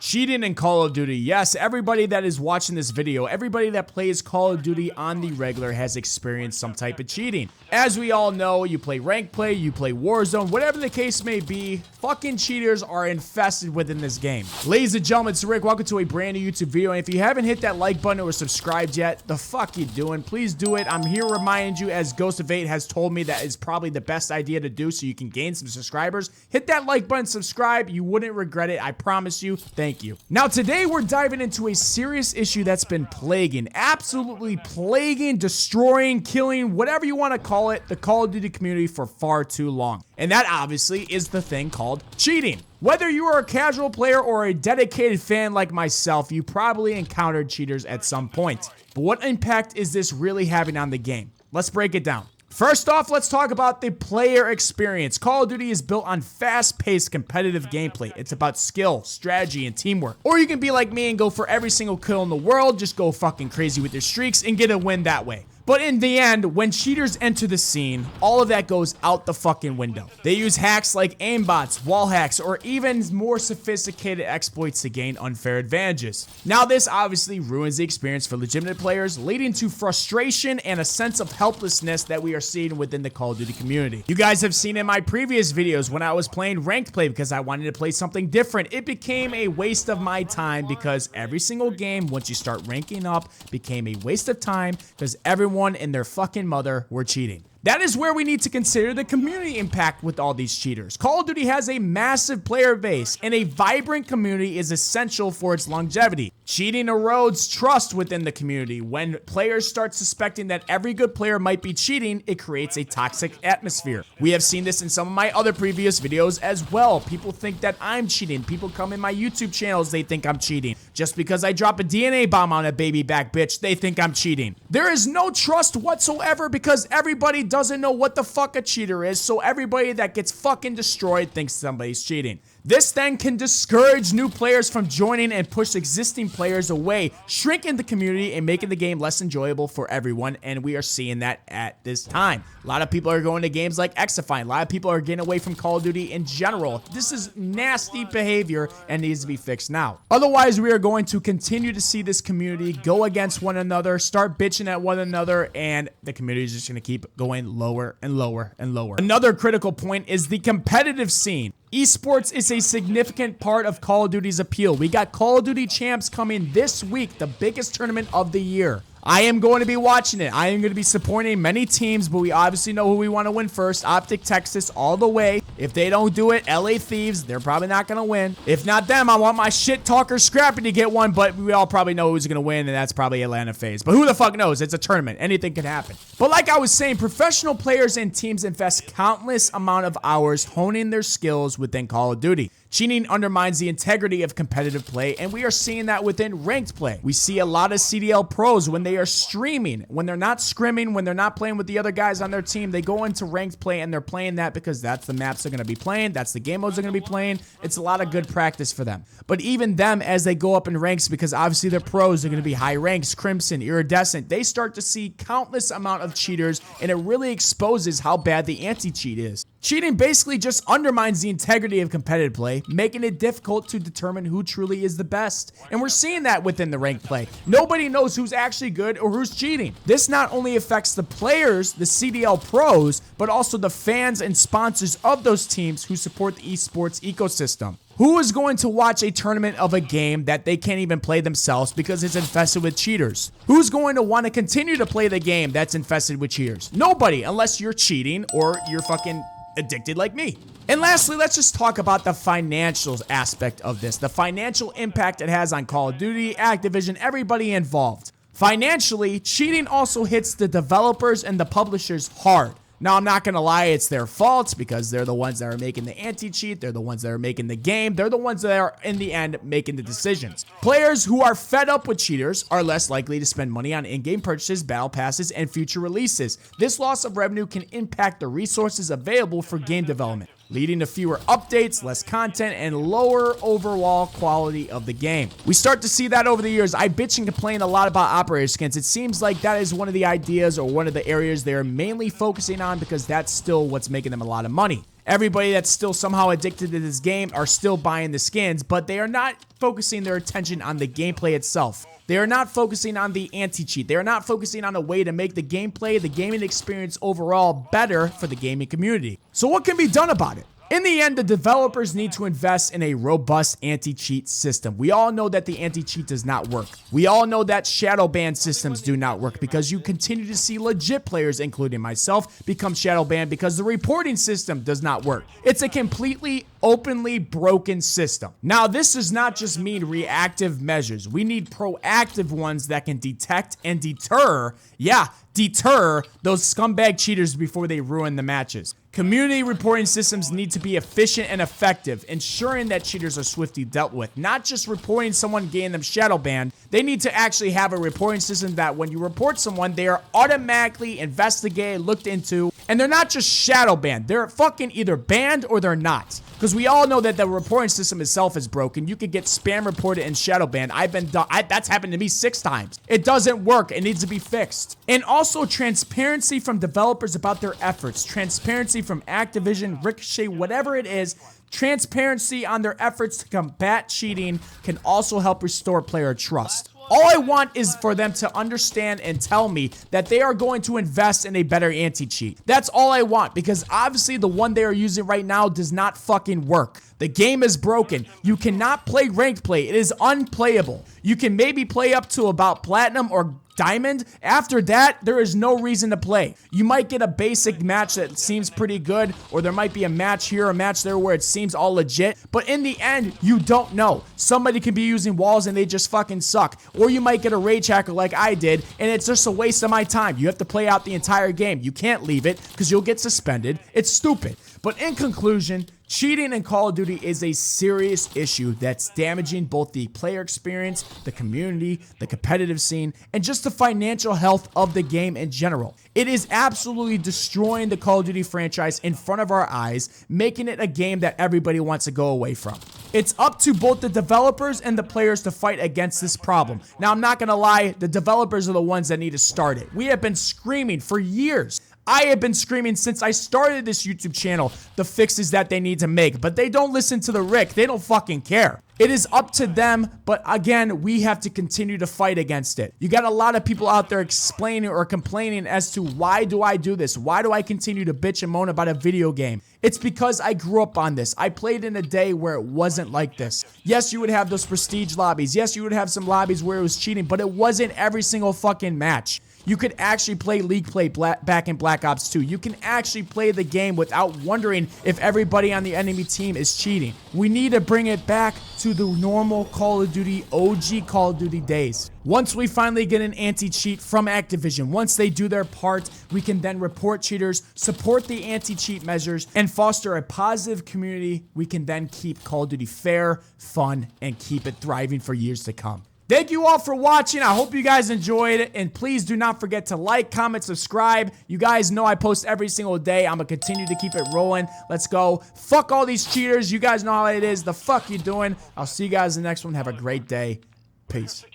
Cheating in Call of Duty. Yes, everybody that is watching this video, everybody that plays Call of Duty on the regular has experienced some type of cheating. As we all know, you play rank play, you play Warzone, whatever the case may be, fucking cheaters are infested within this game. Ladies and gentlemen, it's Rick. Welcome to a brand new YouTube video. And if you haven't hit that like button or subscribed yet, the fuck you doing? Please do it. I'm here reminding you, as Ghost of 8 has told me, that is probably the best idea to do so you can gain some subscribers. Hit that like button, subscribe. You wouldn't regret it. I promise you. Thank you. Now, today we're diving into a serious issue that's been plaguing, absolutely plaguing, destroying, killing, whatever you want to call it, the Call of Duty community for far too long. And that obviously is the thing called cheating. Whether you are a casual player or a dedicated fan like myself, you probably encountered cheaters at some point. But what impact is this really having on the game? Let's break it down. First off, let's talk about the player experience. Call of Duty is built on fast-paced competitive gameplay. It's about skill, strategy, and teamwork. Or you can be like me and go for every single kill in the world, just go fucking crazy with your streaks and get a win that way. But in the end, when cheaters enter the scene, all of that goes out the fucking window. They use hacks like aimbots, wall hacks, or even more sophisticated exploits to gain unfair advantages. Now, this obviously ruins the experience for legitimate players, leading to frustration and a sense of helplessness that we are seeing within the Call of Duty community. You guys have seen in my previous videos when I was playing ranked play because I wanted to play something different. It became a waste of my time because every single game, once you start ranking up, became a waste of time because everyone and their fucking mother were cheating. That is where we need to consider the community impact with all these cheaters. Call of Duty has a massive player base, and a vibrant community is essential for its longevity. Cheating erodes trust within the community. When players start suspecting that every good player might be cheating, it creates a toxic atmosphere. We have seen this in some of my other previous videos as well. People think that I'm cheating. People come in my YouTube channels, they think I'm cheating. Just because I drop a DNA bomb on a baby back bitch, they think I'm cheating. There is no trust whatsoever because everybody doesn't know what the fuck a cheater is, so everybody that gets fucking destroyed thinks somebody's cheating. This then can discourage new players from joining and push existing players away, shrinking the community and making the game less enjoyable for everyone, and we are seeing that at this time. A lot of people are going to games like Activision. A lot of people are getting away from Call of Duty in general. This is nasty behavior and needs to be fixed now. Otherwise, we are going to continue to see this community go against one another, start bitching at one another, and the community is just going to keep going lower and lower and lower. Another critical point is the competitive scene. Esports is a significant part of Call of Duty's appeal. We got Call of Duty Champs coming this week, the biggest tournament of the year. I am going to be watching it. I am going to be supporting many teams, but we obviously know who we want to win first. Optic Texas all the way. If they don't do it, LA Thieves, they're probably not going to win. If not them, I want my shit talker Scrappy to get one, but we all probably know who's going to win, and that's probably Atlanta FaZe. But who the fuck knows? It's a tournament. Anything can happen. But like I was saying, professional players and teams invest countless amount of hours honing their skills within Call of Duty. Cheating undermines the integrity of competitive play, and we are seeing that within ranked play. We see a lot of CDL pros when they are streaming, when they're not scrimming, when they're not playing with the other guys on their team, they go into ranked play and they're playing that because that's the maps they're going to be playing, that's the game modes they're going to be playing. It's a lot of good practice for them. But even them, as they go up in ranks, because obviously they're pros, they're going to be high ranks, Crimson, Iridescent, they start to see countless amount of cheaters, and it really exposes how bad the anti-cheat is. Cheating basically just undermines the integrity of competitive play, making it difficult to determine who truly is the best. And we're seeing that within the ranked play. Nobody knows who's actually good or who's cheating. This not only affects the players, the CDL pros, but also the fans and sponsors of those teams who support the esports ecosystem. Who is going to watch a tournament of a game that they can't even play themselves because it's infested with cheaters? Who's going to want to continue to play the game that's infested with cheaters? Nobody, unless you're cheating or you're fucking addicted like me. And lastly, let's just talk about the financial aspect of this, the financial impact it has on Call of Duty, Activision, everybody involved. Financially, cheating also hits the developers and the publishers hard. Now, I'm not going to lie, it's their fault because they're the ones that are making the anti-cheat. They're the ones that are making the game. They're the ones that are, in the end, making the decisions. Players who are fed up with cheaters are less likely to spend money on in-game purchases, battle passes, and future releases. This loss of revenue can impact the resources available for game development, leading to fewer updates, less content, and lower overall quality of the game. We start to see that over the years. I bitch and complain a lot about operator skins. It seems like that is one of the ideas or one of the areas they're mainly focusing on because that's still what's making them a lot of money. Everybody that's still somehow addicted to this game are still buying the skins, but they are not focusing their attention on the gameplay itself. They are not focusing on the anti-cheat. They are not focusing on a way to make the gameplay, the gaming experience overall better for the gaming community. So what can be done about it? In the end, the developers need to invest in a robust anti-cheat system. We all know that the anti-cheat does not work. We all know that shadow ban systems do not work because you continue to see legit players, including myself, become shadow banned because the reporting system does not work. It's a completely openly broken system. Now, this does not just mean reactive measures. We need proactive ones that can detect and deter those scumbag cheaters before they ruin the matches. Community reporting systems need to be efficient and effective, ensuring that cheaters are swiftly dealt with. Not just reporting someone getting them shadow banned. They need to actually have a reporting system that when you report someone, they are automatically investigated, looked into, and they're not just shadow banned. They're fucking either banned or they're not. Because we all know that the reporting system itself is broken. You could get spam reported and shadow banned. That's happened to me 6 times. It doesn't work. It needs to be fixed. And also transparency from developers about their efforts. Transparency from Activision, Ricochet, whatever it is. Transparency on their efforts to combat cheating can also help restore player trust. All I want is for them to understand and tell me that they are going to invest in a better anti-cheat. That's all I want, because obviously the one they are using right now does not fucking work. The game is broken. You cannot play ranked play. It is unplayable. You can maybe play up to about platinum or diamond. After that, there is no reason to play. You might get a basic match that seems pretty good, or there might be a match here, a match there where it seems all legit, but in the end, you don't know. Somebody can be using walls and they just fucking suck. Or you might get a rage hacker like I did, and it's just a waste of my time. You have to play out the entire game. You can't leave it because you'll get suspended. It's stupid. But in conclusion, cheating in Call of Duty is a serious issue that's damaging both the player experience, the community, the competitive scene, and just the financial health of the game in general. It is absolutely destroying the Call of Duty franchise in front of our eyes, making it a game that everybody wants to go away from. It's up to both the developers and the players to fight against this problem. Now, I'm not gonna lie, the developers are the ones that need to start it. We have been screaming for years. I have been screaming since I started this YouTube channel the fixes that they need to make, but they don't listen to the Rick. They don't fucking care. It is up to them, but again, we have to continue to fight against it. You got a lot of people out there explaining or complaining as to why do I do this? Why do I continue to bitch and moan about a video game? It's because I grew up on this. I played in a day where it wasn't like this. Yes, you would have those prestige lobbies. Yes, you would have some lobbies where it was cheating, but it wasn't every single fucking match. You could actually play League Play back in Black Ops 2. You can actually play the game without wondering if everybody on the enemy team is cheating. We need to bring it back to the normal Call of Duty, OG Call of Duty days. Once we finally get an anti-cheat from Activision, once they do their part, we can then report cheaters, support the anti-cheat measures, and foster a positive community. We can then keep Call of Duty fair, fun, and keep it thriving for years to come. Thank you all for watching. I hope you guys enjoyed it. And please do not forget to like, comment, subscribe. You guys know I post every single day. I'm going to continue to keep it rolling. Let's go. Fuck all these cheaters. You guys know how it is. The fuck you doing? I'll see you guys in the next one. Have a great day. Peace.